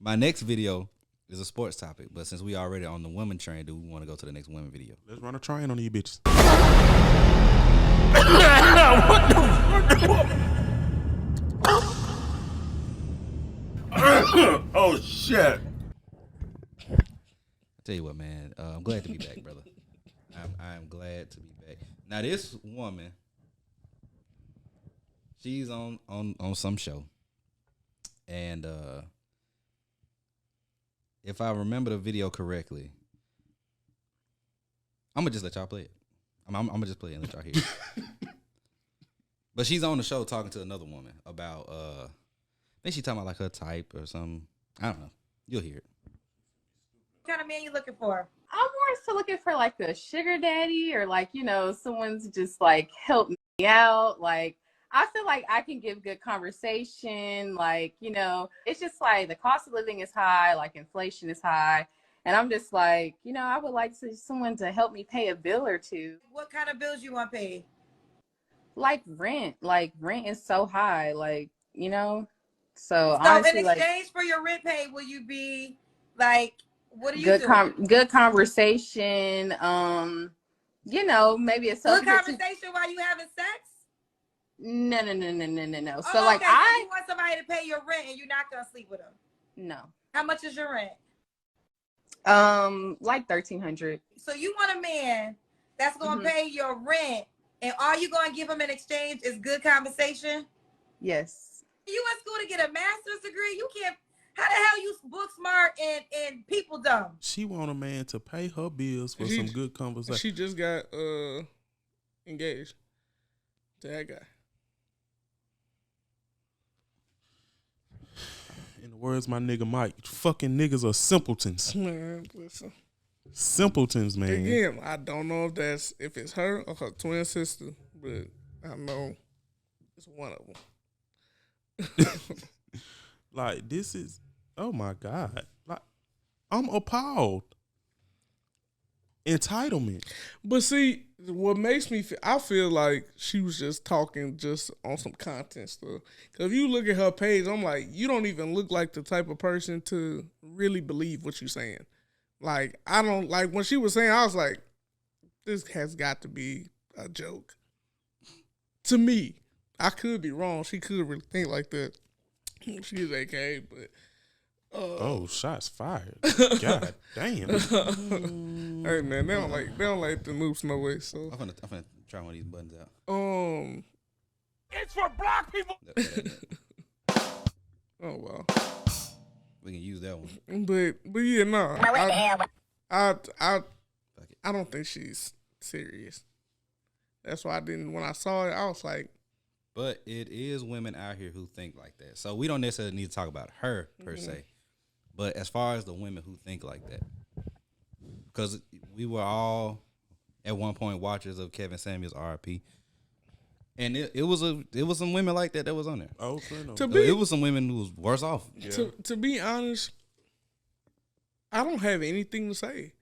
My next video is a sports topic, but since we already on the women train, do we want to go to the next women video? Let's run a train on these bitches. Oh shit! I tell you what, man, I'm glad to be back, brother. I'm glad to be back. Now this woman, she's on some show, and if I remember the video correctly, I'm gonna just let y'all play it. I'm gonna just play it and let y'all hear it. But she's on the show talking to another woman about I think she's talking about like her type or something. I don't know. You'll hear it. What kind of man you looking for? I'm more so looking for like a sugar daddy or like, you know, someone's just like help me out. Like, I feel like I can give good conversation. Like, you know, it's just like the cost of living is high, like inflation is high. And I'm just like, you know, I would like someone to help me pay a bill or two. What kind of bills you want paid? Like rent is so high, like, you know. So So honestly, in exchange for your rent pay, will you be like, what are you doing? Good conversation. You know, maybe a good conversation while you having sex? No. Oh, So like okay. So you want somebody to pay your rent and you're not gonna sleep with them? No. How much is your rent? Like $1,300. So you want a man that's gonna pay your rent, and all you gonna give him in exchange is good conversation? Yes. You in school to get a master's degree? You can't. How the hell you book smart and people dumb? She want a man to pay her bills for some good conversation. She just got engaged to that guy. In the words of my nigga Mike, fucking niggas are simpletons. Man, listen. Simpletons, man. Again, I don't know if it's her or her twin sister, but I know it's one of them. Like, this is, oh my God. Like, I'm appalled. Entitlement. But see, what makes me feel, I feel like she was just talking just on some content stuff. Because if you look at her page, I'm like, you don't even look like the type of person to really believe what you're saying. Like, I don't, like, when she was saying, I was like, this has got to be a joke. To me. I could be wrong. She could really think like that. She is AKA, but oh, shots fired. God damn. Hey man, they don't like the noobs no way. So I'm gonna try one of these buttons out. It's for black people. Oh wow. We can use that one. But yeah, no. I don't think she's serious. That's why I didn't. When I saw it, I was like. But it is women out here who think like that. So we don't necessarily need to talk about her per se. But as far as the women who think like that, because we were all at one point watchers of Kevin Samuels RIP, and it was some women like that was on there. Oh, it was some women who was worse off. Yeah. To be honest, I don't have anything to say.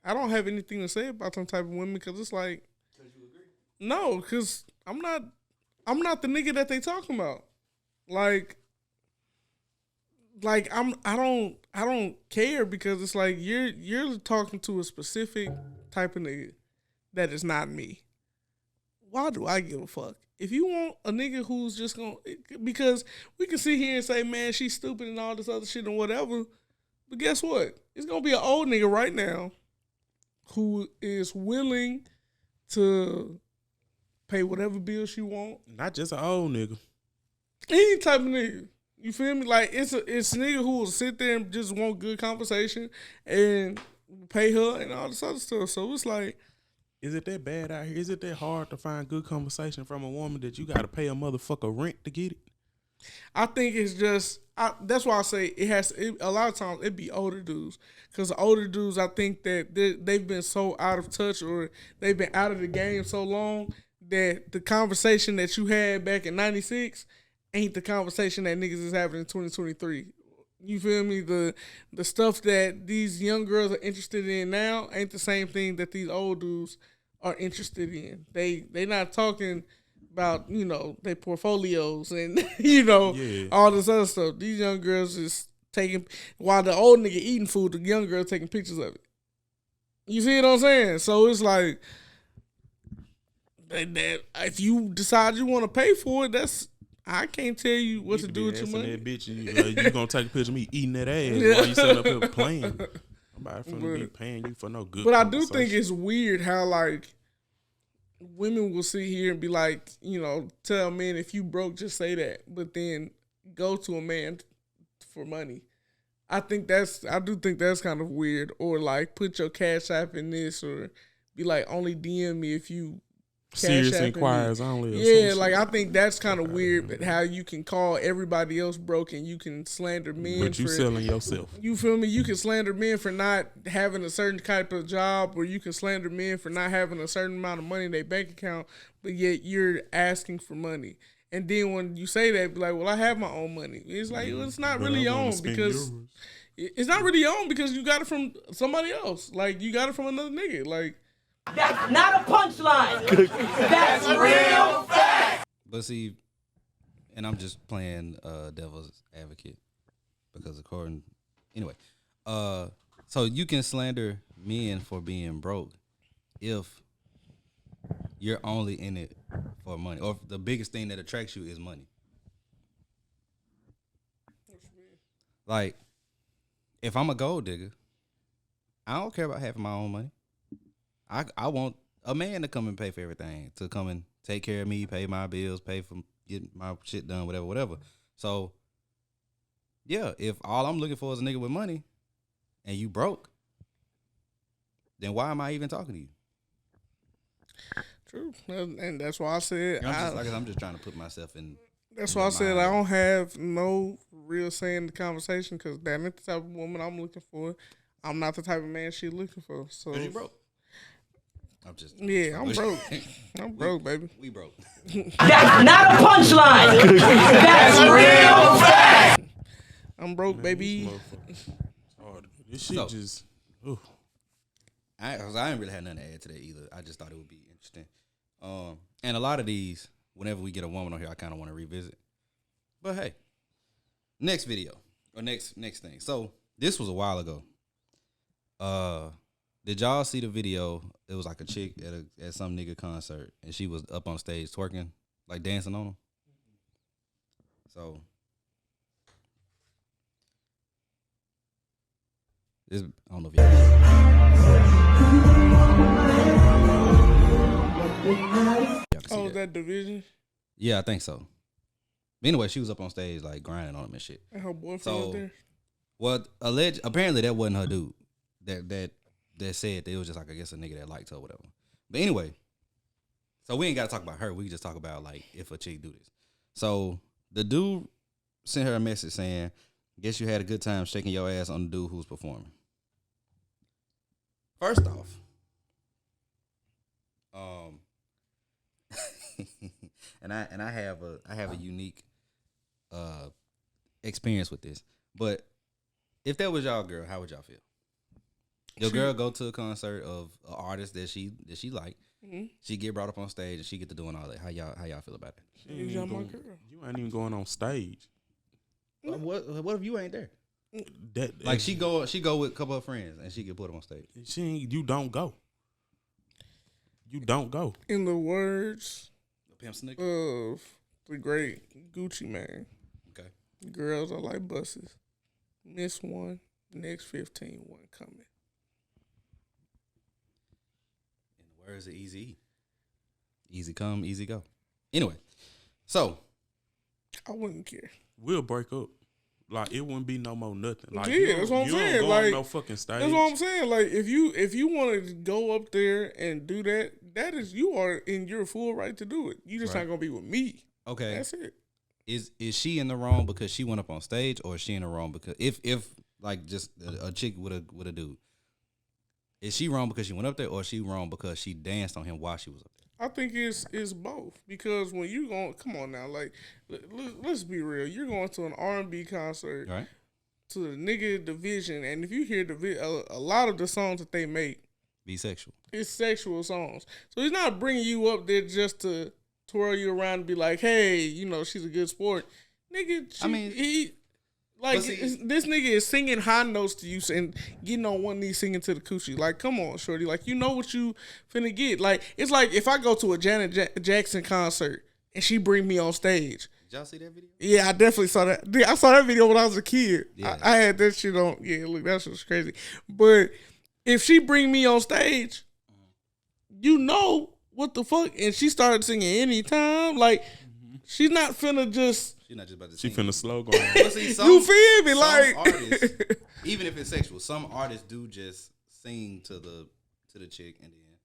I don't have anything to say about some type of women because it's like, no, because I'm not the nigga that they talking about. Like I don't care because it's like you're talking to a specific type of nigga that is not me. Why do I give a fuck? If you want a nigga who's just gonna, because we can sit here and say, man, she's stupid and all this other shit and whatever, but guess what? It's gonna be an old nigga right now who is willing to pay whatever bills you want. Not just an old nigga. Any type of nigga. You feel me? Like, it's a nigga who will sit there and just want good conversation and pay her and all this other stuff. So it's like, is it that bad out here? Is it that hard to find good conversation from a woman that you got to pay a motherfucker rent to get it? I think it's just, that's why I say a lot of times it be older dudes. Because the older dudes, I think that they've been so out of touch or they've been out of the game so long that the conversation that you had back in 96 ain't the conversation that niggas is having in 2023. You feel me? The stuff that these young girls are interested in now ain't the same thing that these old dudes are interested in. They not talking about, their portfolios and, all this other stuff. These young girls is taking, while the old nigga eating food, the young girl taking pictures of it. You see what I'm saying? So it's like, that if you decide you want to pay for it, I can't tell you what to do with your money. That bitch, you gonna take a picture of me eating that ass while you sitting up here playing. Nobody finna be paying you for no good. But I do think it's weird how like women will sit here and be like, tell men if you broke, just say that, but then go to a man for money. I do think that's kind of weird. Or like put your cash app in this, or be like only DM me if you. Serious inquiries only. Yeah, like I think that's kind of weird, but how you can call everybody else broke and you can slander men. But you selling yourself. You feel me? You can slander men for not having a certain type of job, or you can slander men for not having a certain amount of money in their bank account, but yet you're asking for money. And then when you say that, be like, well, I have my own money. It's like, well, it's not really on because it's not really on because you got it from somebody else. Like you got it from another nigga. Like. That's not a punchline. That's real fact. But see, and I'm just playing devil's advocate because anyway, so you can slander men for being broke if you're only in it for money, or if the biggest thing that attracts you is money. Like, if I'm a gold digger, I don't care about having my own money. I want a man to come and pay for everything, to come and take care of me, pay my bills, pay for getting my shit done, whatever. So, yeah, if all I'm looking for is a nigga with money and you broke, then why am I even talking to you? True. And that's why I said... I'm just trying to put myself in... That's why I said I don't have no real say in the conversation because that ain't the type of woman I'm looking for. I'm not the type of man she's looking for. So you broke. I'm broke. I'm broke, baby. We broke. That's not a punchline. That's real fact. I'm broke, baby. This shit just. Ooh. I didn't really have nothing to add to that either. I just thought it would be interesting. And a lot of these, whenever we get a woman on here, I kind of want to revisit. But hey, next video or next thing. So this was a while ago. Did y'all see the video? It was like a chick at some nigga concert, and she was up on stage twerking, like dancing on him. So this, I don't know if y'all. Oh, that division? Yeah, I think so. But anyway, she was up on stage like grinding on him and shit. And her boyfriend was there. Well, apparently that wasn't her dude. That said that it was just like, I guess, a nigga that liked her or whatever. But anyway, so we ain't got to talk about her. We can just talk about like if a chick do this. So the dude sent her a message saying, "Guess you had a good time shaking your ass on the dude who's performing." First off, and I have a unique experience with this. But if that was y'all girl, how would y'all feel? Your girl go to a concert of an artist that she like. Mm-hmm. She get brought up on stage and she get to doing all that. How y'all feel about it? You ain't even going on stage. What if you ain't there? That like she go with a couple of friends and she get put up on stage. You don't go. You don't go. In the words Pimp Snicker of the great Gucci Mane. Okay. Girls are like buses. Miss one, next 15 one coming. In the words of Easy. Easy come, easy go. Anyway, so I wouldn't care. We'll break up. Like it wouldn't be no more nothing. Like yeah, that's what I'm saying. Don't go like on no fucking stage. That's what I'm saying. Like if you want to go up there and do that, that is you are in your full right to do it. You just not gonna be with me. Okay, that's it. Is she in the wrong because she went up on stage, or is she in the wrong because if like just a chick with a dude, is she wrong because she went up there, or is she wrong because she danced on him while she was up there? I think it's both, because when you going, come on now, like let's be real, you're going to an R&B concert, right? To the nigga division, and if you hear a lot of the songs that they make, be sexual. It's sexual songs, so he's not bringing you up there just to twirl you around and be like, hey, you know, she's a good sport. Nigga, this nigga is singing high notes to you and getting on one knee singing to the coochie. Like, come on, shorty. Like, you know what you finna get. Like, it's like if I go to a Janet Jackson concert and she bring me on stage. Did y'all see that video? Yeah, I definitely saw that. Dude, I saw that video when I was a kid. Yeah. I had that shit on. Yeah, look, that shit was crazy. But if she bring me on stage, you know what the fuck, and she started singing anytime. Like, she's not finna just. She's not just about to She sing. finna slow go on. But see, You feel me? Like, artists, even if it's sexual, some artists do just sing to the chick and then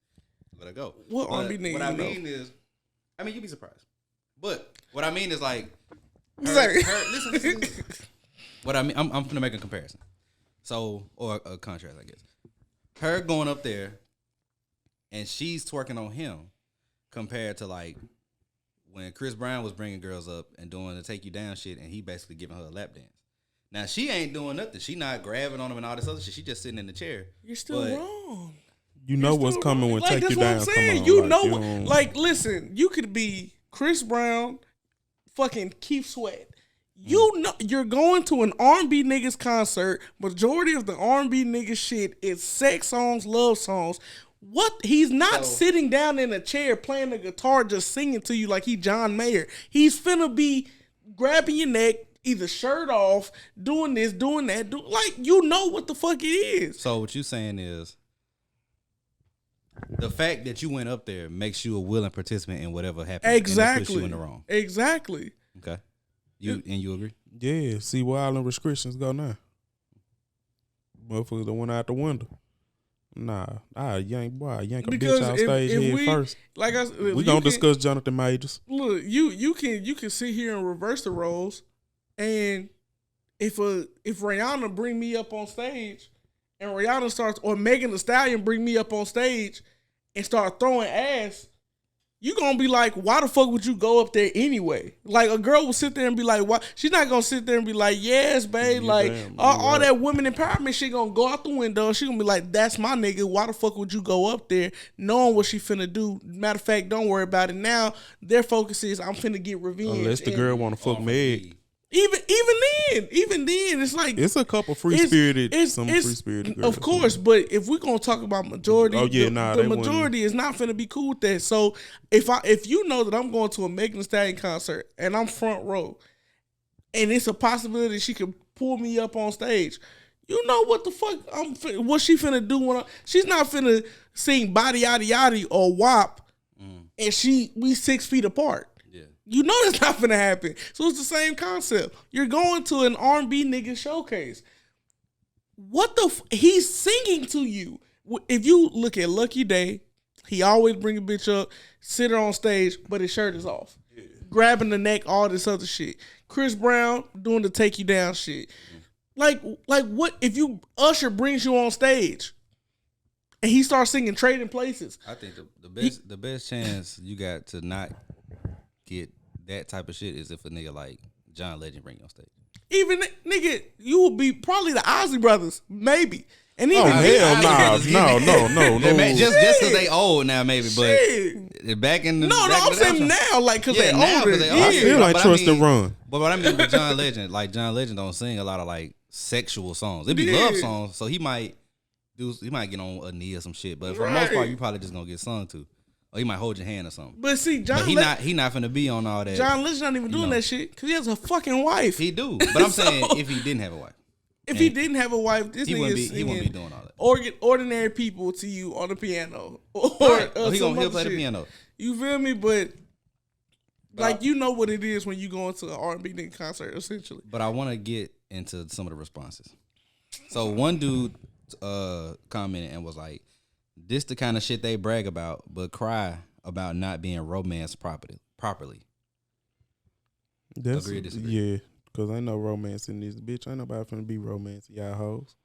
let her go. What But R&B nigga what I you know? mean is, I mean, you'd be surprised. But what I mean is like, Sorry. listen. What I mean, I'm gonna make a comparison. So, or a contrast, I guess. Her going up there, and she's twerking on him, compared to like when Chris Brown was bringing girls up and doing the take you down shit, and he basically giving her a lap dance. Now she ain't doing nothing. She not grabbing on him and all this other shit. She just sitting in the chair. You're still But- wrong. You know what's coming when Take that's You what Down I'm come saying. on. You like, know, you what- don't- like, listen, you could be Chris Brown, fucking Keith Sweat. You know, you're going to an R&B niggas concert. Majority of the R&B niggas shit is sex songs, love songs. What? He's not sitting down in a chair playing the guitar, just singing to you like he John Mayer. He's finna be grabbing your neck, either shirt off, doing this, doing that. Like, you know what the fuck it is. So what you saying is, the fact that you went up there makes you a willing participant in whatever happens. And it puts Exactly. you in the wrong. Exactly. Okay. You agree? Yeah, see where all the restrictions go now. Motherfuckers that went out the window. Nah, yank a Because bitch out if stage head we, first. like I said, We gonna discuss Jonathan Majors. Look, you can sit here and reverse the roles, and if Rihanna bring me up on stage, and Rihanna starts, or Megan Thee Stallion bring me up on stage and start throwing ass, you gonna be like, why the fuck would you go up there anyway? Like, a girl will sit there and be like, why? She's not gonna sit there and be like, yes, babe. Yeah, like, damn, all right. that women empowerment shit gonna go out the window. She gonna be like, that's my nigga. Why the fuck would you go up there knowing what she finna do? Matter of fact, don't worry about it. Now their focus is, I'm finna get revenge. Unless the And girl want to fuck Meg. even then, it's like, It's a couple free it's- spirited, it's- some it's- free spirited girls. Of course, but if we're gonna talk about majority, Oh, yeah, the nah, they wouldn't- majority is not finna be cool with that. So if you know that I'm going to a Megan Thee Stallion concert and I'm front row, and it's a possibility she could pull me up on stage, you know what the fuck what she finna do when she's not finna sing Body Yaddy Yaddy or WAP, and we 6 feet apart. Yeah. You know that's not gonna happen. So it's the same concept. You're going to an R&B nigga showcase. What he's singing to you. If you look at Lucky Day, he always bring a bitch up, sit her on stage, but his shirt is off. Yeah. Grabbing the neck, all this other shit. Chris Brown doing the take you down shit. Like what if Usher brings you on stage and he starts singing Trading Places? I think the best chance you got to not get that type of shit is if a nigga like John Legend bring you on stage. Even nigga, you will be probably the Ozzy Brothers, maybe. And Oh even hell no. Just because they old now, maybe, but back in the I'm saying now, like, because they now, older. 'cause they Yeah. older. I still like But I trust mean- the run. But what I mean with John Legend, like John Legend don't sing a lot of like sexual songs. It be Yeah. love songs, so he might get on a knee or some shit. But for the most part, Right. you probably just gonna get sung to, or he might hold your hand or something. But see, But he not finna be on all that. John Legend not even doing know. that shit because he has a fucking wife. He do, but I'm So- saying if he didn't have a wife, If he didn't have a wife, this he nigga wouldn't is be singing doing all that. ordinary people to you on the piano. Or Right. or He'll some play other the shit. piano. You feel me? But like, I- you know what it is when you go into an R&B nigga concert, essentially. But I want to get into some of the responses. So one dude commented and was like, "This the kind of shit they brag about, but cry about not being romanced properly." That's, Agree or disagree? Yeah, because ain't no romance in this bitch. Ain't nobody finna be romance, y'all hoes.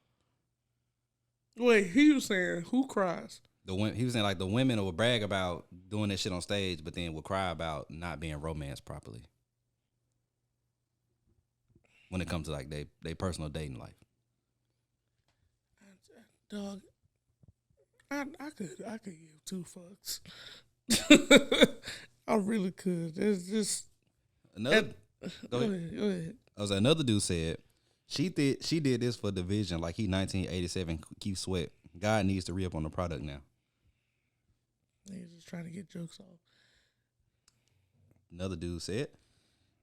Wait, he was saying, who cries? He was saying like the women will brag about doing this shit on stage, but then will cry about not being romanced properly when it comes to like they personal dating life. Dog, I could give 2 fucks. I really could. There's just Another. Go ahead. Go ahead. I was another dude said she did this for division like he 1987 Keith Sweat. God needs to re-up on the product now. Niggas just trying to get jokes off. Another dude said,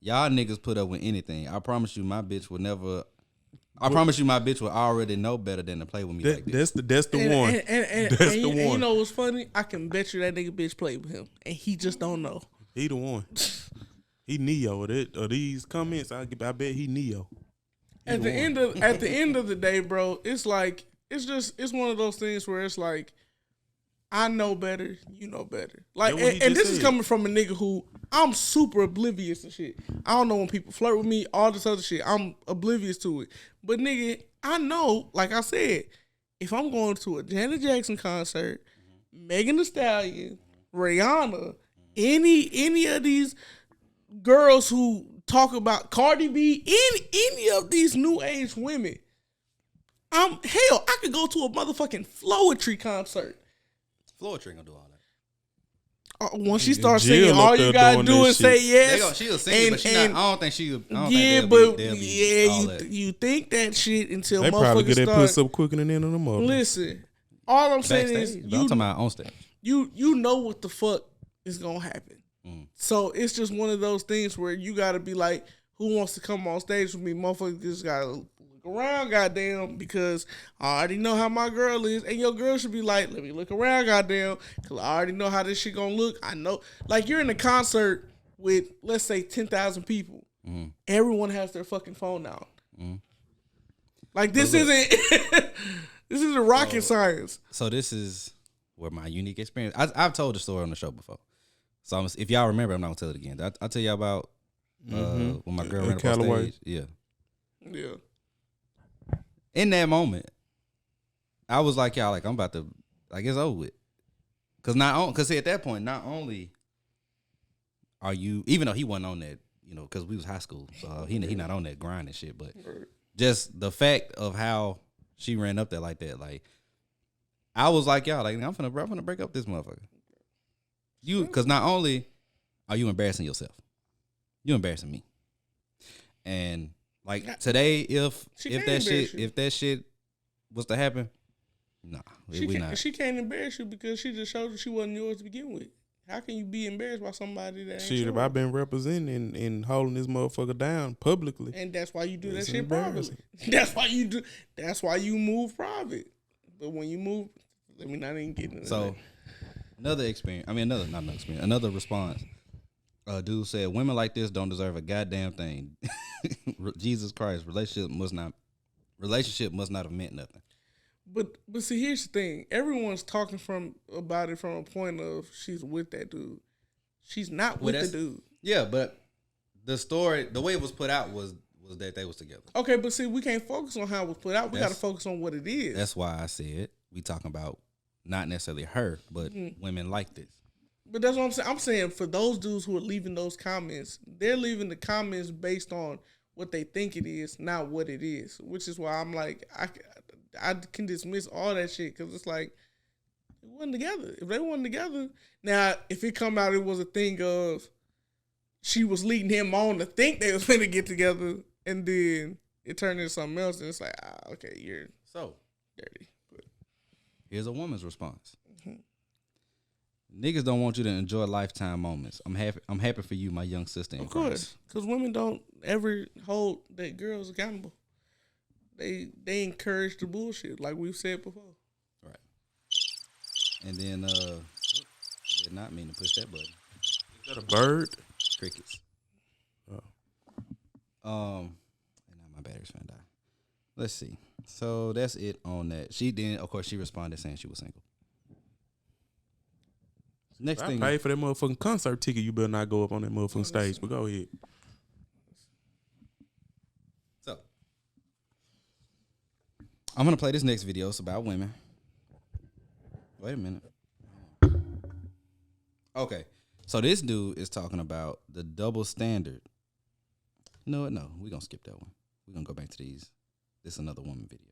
y'all niggas put up with anything. I promise you my bitch will never. I promise you my bitch will already know better than to play with me like this. That's the one. And That's the and one. you know what's funny? I can bet you that nigga bitch played with him, and he just don't know. He the one. He Neo. These comments, I bet he Neo. At the end of the day, bro, it's like it's one of those things where it's like I know better, you know better. Like, and this is coming from a nigga who I'm super oblivious to shit. I don't know when people flirt with me, all this other shit. I'm oblivious to it. But nigga, I know, like I said, if I'm going to a Janet Jackson concert, Megan Thee Stallion, Rihanna, any of these girls who talk about Cardi B, any of these new age women, I could go to a motherfucking Floetry concert. Floetry gonna do all that. Once she starts singing, all you gotta do is say yes. She'll sing, but I don't think she'll. You think that shit until they probably get that start, pussy up quicker than any of them others. Listen, all I'm saying is I'm talking about on stage. You know what the fuck is gonna happen. So it's just one of those things where you gotta be like, who wants to come on stage with me? Motherfucker just gotta look around, goddamn, because I already know how my girl is, and your girl should be like, let me look around, goddamn, because I already know how this shit gonna look. I know, like, you're in a concert with, let's say, 10,000 people. Everyone has their fucking phone out. Like, this isn't this isn't rocket science. So this is where my unique experience. I've told the story on the show before. So if y'all remember, I'm not gonna tell it again. I'll tell y'all about when my girl ran up on stage. Yeah. In that moment, I was like, y'all, like, I'm about to, like, it's over with. Cause at that point, not only are you, even though he wasn't on that, you know, cause we was high school, so he not on that grind and shit, but just the fact of how she ran up there like that, like, I was like, y'all, like, I'm finna break up this motherfucker. Cause not only are you embarrassing yourself, you're embarrassing me. And like today, if that shit was to happen, nah, we not. She can't embarrass you because she just showed you she wasn't yours to begin with. How can you be embarrassed by somebody that ain't shit? If I've been representing and holding this motherfucker down publicly, and that's why you do that shit privately. That's why you do. That's why you move private. But when you move, let me not even get into that. Another experience. I mean, not another experience. Another response. Dude said, "Women like this don't deserve a goddamn thing." Jesus Christ, relationship must not have meant nothing. But see, here's the thing. Everyone's talking about it from a point of she's with that dude. She's not with the dude. Yeah, but the story, the way it was put out was that they was together. Okay, but see, we can't focus on how it was put out. We got to focus on what it is. That's why I said we talking about not necessarily her, but women like this. But that's what I'm saying. I'm saying for those dudes who are leaving those comments, they're leaving the comments based on what they think it is, not what it is. Which is why I'm like, I can dismiss all that shit because it's like, they wasn't together. If they wasn't together, now if it come out, it was a thing of she was leading him on to think they was finna get together, and then it turned into something else, and it's like, okay, you're so dirty. But here's a woman's response. Niggas don't want you to enjoy lifetime moments. I'm happy for you, my young sister in Christ. Of course, because women don't ever hold their girls accountable. They encourage the bullshit, like we've said before. Right. And then, did not mean to push that button. Is that a bird? Crickets. And now my battery's finna die. Let's see. So that's it on that. She responded saying she was single. Next thing, I paid for that motherfucking concert ticket. You better not go up on that motherfucking stage. But go ahead. So I'm gonna play this next video. It's about women. Wait a minute. Okay, so this dude is talking about the double standard. You know what? No, we're gonna skip that one. We're gonna go back to these. This is another woman video.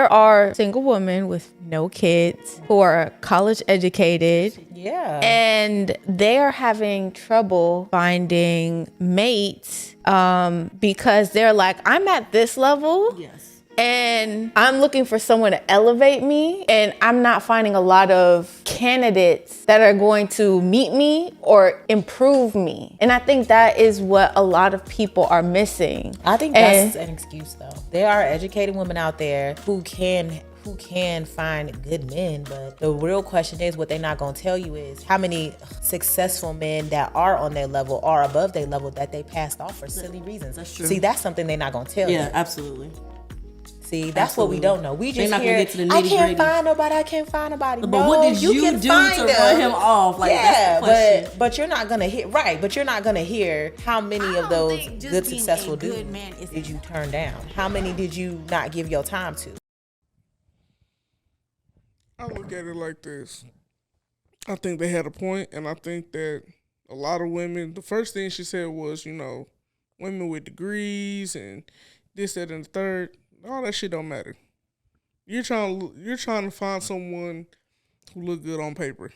There are single women with no kids who are college educated. Yeah. And they are having trouble finding mates because they're like, I'm at this level. Yes. And I'm looking for someone to elevate me, and I'm not finding a lot of candidates that are going to meet me or improve me. And I think that is what a lot of people are missing. I think that's an excuse though. There are educated women out there who can find good men, but the real question is, what they're not gonna tell you is how many successful men that are on their level or above their level that they passed off for silly reasons. That's true. See, that's something they're not gonna tell you. Yeah, absolutely. See, that's what we don't know. We just hear, I can't find nobody. But no, what did you do to run him off? Like, yeah, that's the question. but you're not gonna hear But you're not gonna hear how many of those good successful dudes did you turn down? How many did you not give your time to? I look at it like this. I think they had a point, and I think that a lot of women, the first thing she said was, women with degrees and this, that, and the third. All that shit don't matter. You're trying to find someone who look good on paper.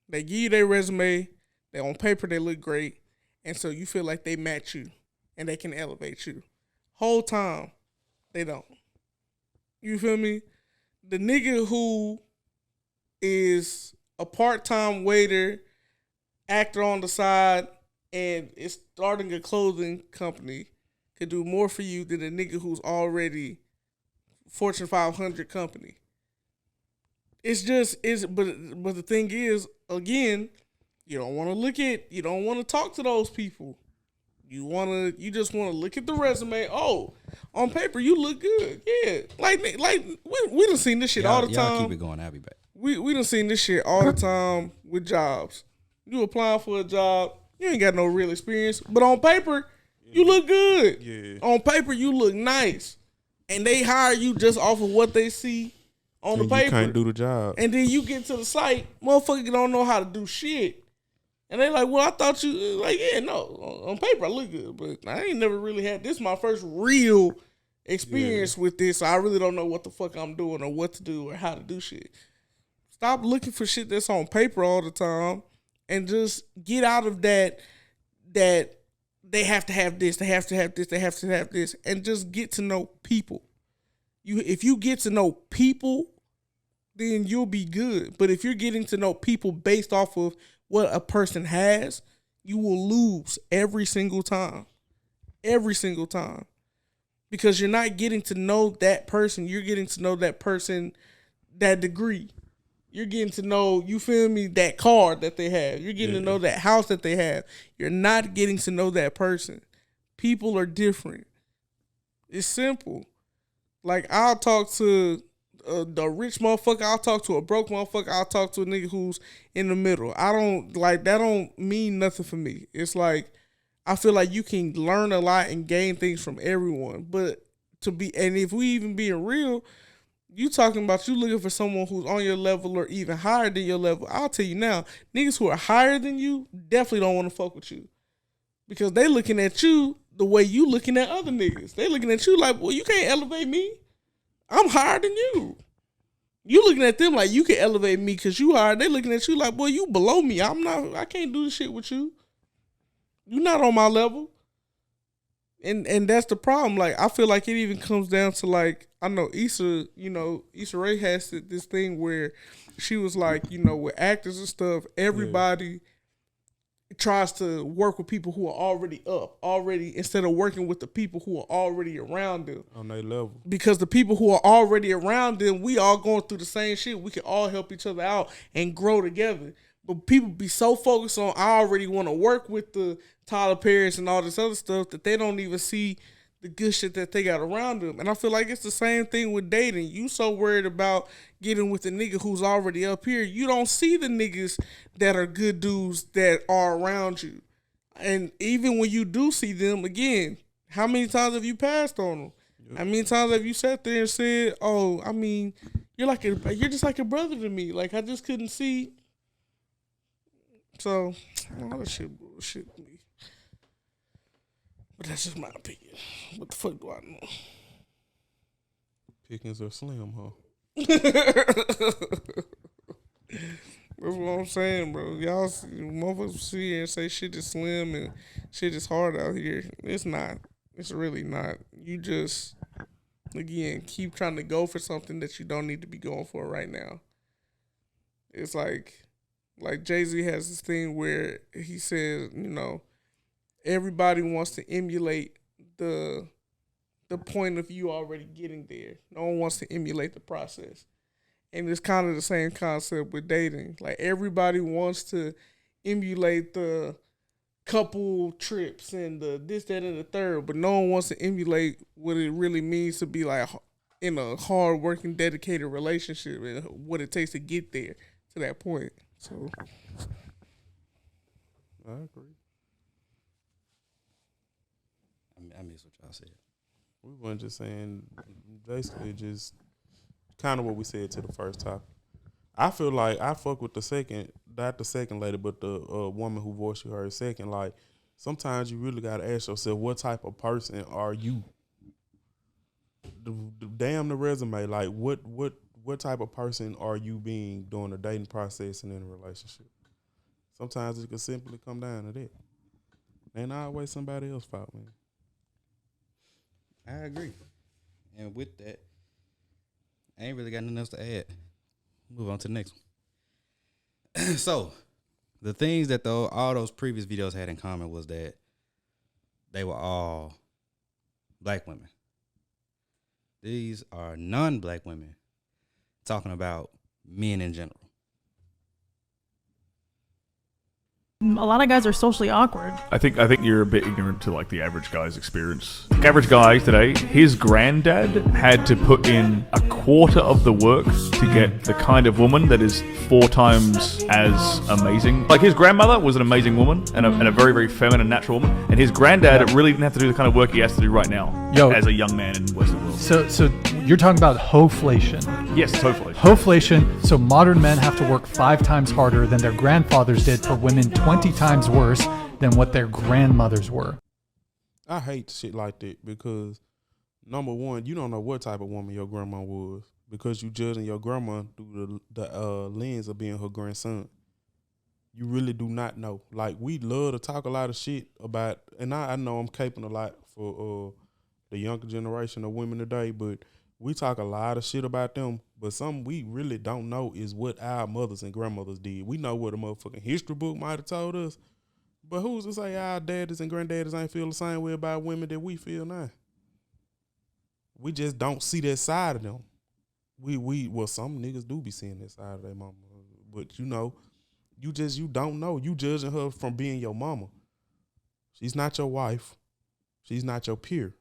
They give you their resume. They on paper they look great, and so you feel like they match you and they can elevate you. Whole time they don't. You feel me? The nigga who is a part-time waiter, actor on the side, and is starting a clothing company could do more for you than a nigga who's already Fortune 500 company. But the thing is, again, you don't want to talk to those people. You just want to look at the resume. Oh, on paper you look good. Yeah. Like we done seen this shit all the time. Y'all keep it going, I'll be back. We done seen this shit all the time with jobs. You applying for a job, you ain't got no real experience, but on paper, you look good. Yeah. On paper, you look nice. And they hire you just off of what they see on the paper. You can't do the job. And then you get to the site, motherfucker don't know how to do shit. And they like, well, I thought you, like, yeah, no, on paper I look good, but I ain't never really had, this is my first real experience with this, so I really don't know what the fuck I'm doing or what to do or how to do shit. Stop looking for shit that's on paper all the time and just get out of that they have to have this, they have to have this, and just get to know people. If you get to know people, then you'll be good. But if you're getting to know people based off of what a person has, you will lose every single time. Every single time. Because you're not getting to know that person, you're getting to know that person, that degree. You're getting to know, you feel me, that car that they have. You're getting to know that house that they have. You're not getting to know that person. People are different. It's simple. Like, I'll talk to the rich motherfucker. I'll talk to a broke motherfucker. I'll talk to a nigga who's in the middle. That don't mean nothing for me. It's like, I feel like you can learn a lot and gain things from everyone. But if we even being real, you talking about you looking for someone who's on your level or even higher than your level. I'll tell you now, niggas who are higher than you definitely don't want to fuck with you. Because they looking at you the way you looking at other niggas. They looking at you like, well, you can't elevate me. I'm higher than you. You looking at them like you can elevate me because you higher. They looking at you like, boy, you below me. I can't do this shit with you. You're not on my level. And that's the problem. Like, I feel like it even comes down to, like, I know Issa Rae has this thing where she was like, with actors and stuff, everybody tries to work with people who are already instead of working with the people who are already around them. On their level. Because the people who are already around them, we all going through the same shit. We can all help each other out and grow together. But people be so focused on, I already want to work with the Tyler Perry's and all this other stuff, that they don't even see the good shit that they got around them. And I feel like it's the same thing with dating. You so worried about getting with the nigga who's already up here. You don't see the niggas that are good dudes that are around you. And even when you do see them, again, how many times have you passed on them? How many times have you sat there and said, oh, I mean, you're just like a brother to me. Like, I just couldn't see. So, all that shit bullshit to me. But that's just my opinion. What the fuck do I know? Pickings are slim, huh? That's what I'm saying, bro. Y'all motherfuckers sit here and say shit is slim and shit is hard out here. It's not. It's really not. You just, again, keep trying to go for something that you don't need to be going for right now. It's like Jay-Z has this thing where he says, you know, everybody wants to emulate the point of you already getting there. No one wants to emulate the process. And it's kind of the same concept with dating. Like, everybody wants to emulate the couple trips and the this, that, and the third, but no one wants to emulate what it really means to be like in a hard-working, dedicated relationship and what it takes to get there to that point. So, I agree. I miss what y'all said. We weren't just saying, basically just kind of what we said to the first topic. I feel like I fuck with the second, not the second lady, but the woman who voiced you heard second. Like, sometimes you really got to ask yourself, what type of person are you? Damn the resume. Like, what type of person are you being during the dating process and in a relationship? Sometimes it can simply come down to that. Ain't always somebody else's fault, man. I agree. And with that, I ain't really got nothing else to add. Move on to the next one. So, the things that all those previous videos had in common was that they were all black women. These are non-black women talking about men in general. A lot of guys are socially awkward. I think you're a bit ignorant to like the average guy's experience. The average guy today, his granddad had to put in a quarter of the work to get the kind of woman that is 4 times as amazing. Like, his grandmother was an amazing woman and a very, very feminine, natural woman. And his granddad really didn't have to do the kind of work he has to do right now as a young man in the Western world. So you're talking about Ho-flation. Yes, it's Ho-flation. Ho-flation, so modern men have to work 5 times harder than their grandfathers did for women 20 times worse than what their grandmothers were. I hate shit like that because, number one, you don't know what type of woman your grandma was because you judging your grandma through the lens of being her grandson. You really do not know. Like, we love to talk a lot of shit about, and I know I'm caping a lot for the younger generation of women today, but we talk a lot of shit about them, but something we really don't know is what our mothers and grandmothers did. We know what a motherfucking history book might have told us, but who's to say our daddies and granddaddies ain't feel the same way about women that we feel now? We just don't see that side of them. Well, some niggas do be seeing that side of their mama, but you know, you don't know. You judging her from being your mama. She's not your wife. She's not your peer.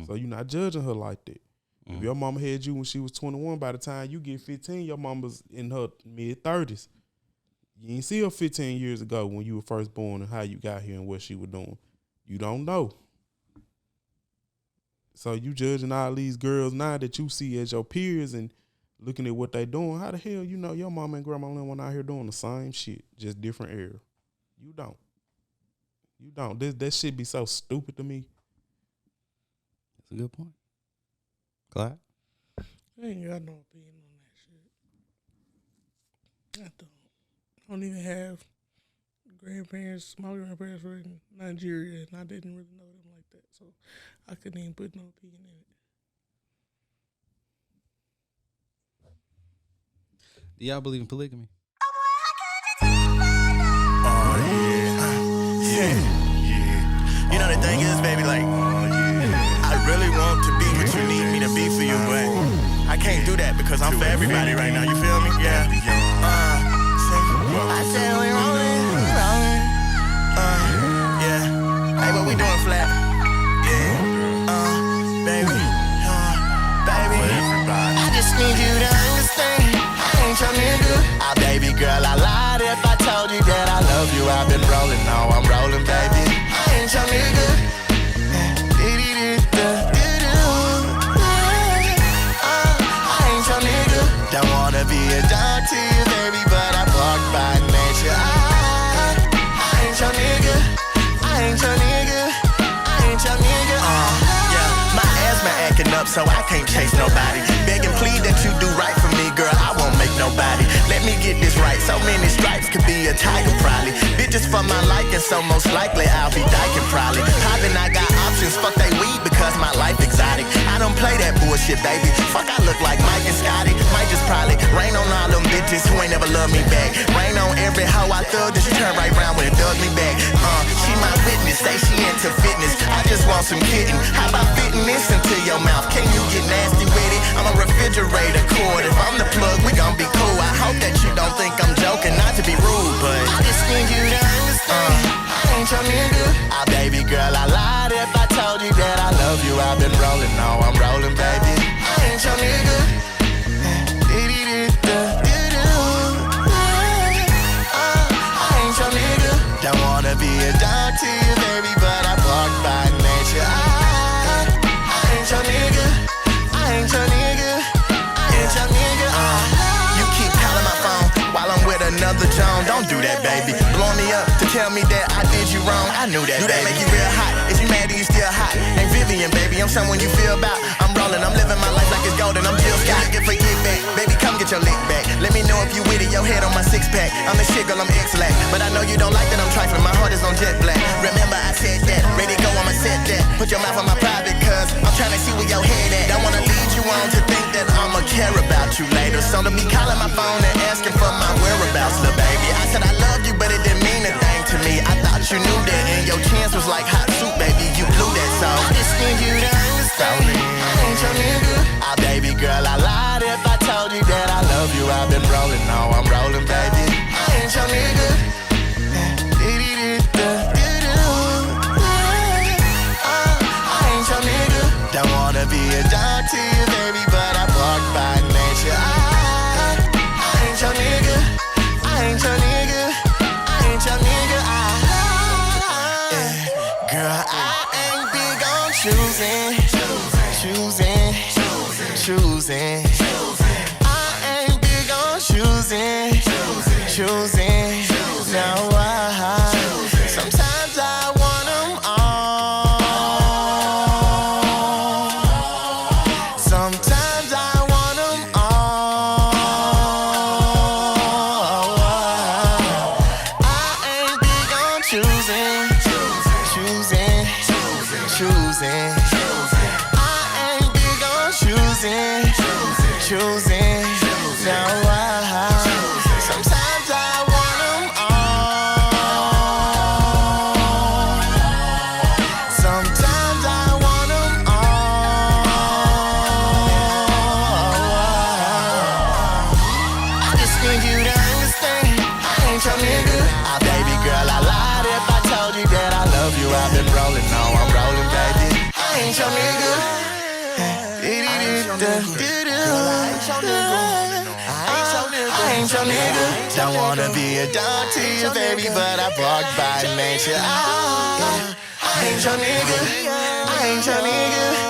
So you're not judging her like that. If your mama had you when she was 21, by the time you get 15, your mama's in her mid-30s. You ain't see her 15 years ago when you were first born and how you got here and what she was doing. You don't know. So you judging all these girls now that you see as your peers and looking at what they doing. How the hell you know your mama and grandma went out here doing the same shit, just different era? You don't. You don't. That shit be so stupid to me. That's a good point. Clyde? I ain't got no opinion on that shit. I don't even have grandparents. My grandparents were in Nigeria, and I didn't really know them like that, so I couldn't even put no opinion in it. Do y'all believe in polygamy? Oh, yeah. You know, the thing is, baby, like, I really want to be what you need me to be for you, but I can't do that because I'm for everybody right now. You feel me? Yeah. I said we rolling. Yeah. Hey, what we doing, flat? Yeah. Baby. Baby. I just need you to understand. I ain't your nigga. Baby girl, I lied if I told you that I love you. I've been rolling, now I'm rolling, baby. I ain't your nigga. I ain't your nigga. Don't wanna be a dog to you. so I can't chase nobody. Beg and plead that you do right for me, girl, I won't make nobody. Let me get this right, so many stripes could be a tiger probably. Bitches for my liking, so most likely I'll be dyking probably. Poppin', I got options, fuck they weed because my life exotic. I don't play that bullshit, baby. Fuck, I look like Mike and Scotty. Might just probably rain on all them bitches who ain't never loved me back. Rain on every hoe I thug, then she turn right round when it dug me back. She my witness, say she into fitness. I just want some kitten. How about fitting this into your mouth? Can you get nasty with it? I'm a refrigerator cord. If I'm the plug, we gon' be cool. I hope that you don't think I'm joking, not to be rude, but I just need you to understand. I ain't your nigga. Ah, baby girl, I lied if I told you that I love you. I've been rolling, no, I'm rolling, baby. I ain't your nigga. Don't wanna be a dog to you, baby, but I walk by nature. I ain't your nigga. I ain't your nigga. I ain't your nigga. You keep calling my phone while I'm with another Joan. Don't do that, baby. Blow me up to tell me that I did you wrong. I knew that, do that make you real hot? If you mad, then you still hot. Ain't Vivian, baby, I'm someone you feel about. I'm rolling, I'm living my life like it's golden. I'm Jill Scott. Get forget back, baby, come get your lick back. Let me know if you with it, your head on my six pack. I'm the shit, girl, I'm X-Lack. But I know you don't like that I'm trifling, my heart is on jet black. Remember I said that, ready to go, I'ma set that. Put your mouth on my private, cause I'm trying to see where your head at. Don't wanna lead you on to think that I'ma care about you later. So to be calling my phone and asking for my whereabouts, little baby. I said I loved you, but it didn't mean a thing to me. I thought you knew that, and your chance was like hot soup, baby. You blew that, so I just need you to understand. I ain't your nigga. Ah, baby girl, I lied if I told you that I love you. I've been rolling, no, I'm rolling, baby. I ain't your nigga. I ain't your nigga. Don't wanna be a dog to you, baby, but I walk by nature. I ain't your nigga. I ain't your nigga. I ain't your nigga. Girl, I ain't big on choosing. I ain't big on choosing. No, sometimes I want them all. Sometimes I want them all. I ain't big on choosing. I ain't big on choosing. No, sometimes I want them all. Sometimes I want them all. I just need you to understand. I ain't your nigga. Ah, baby girl, I lied if I told you that I love you. I've been rolling, no, I'm rolling, baby. I ain't your nigga. I ain't your nigga. Don't wanna be a dog to you, baby, but I walk by nature. I ain't your nigga. I ain't your nigga.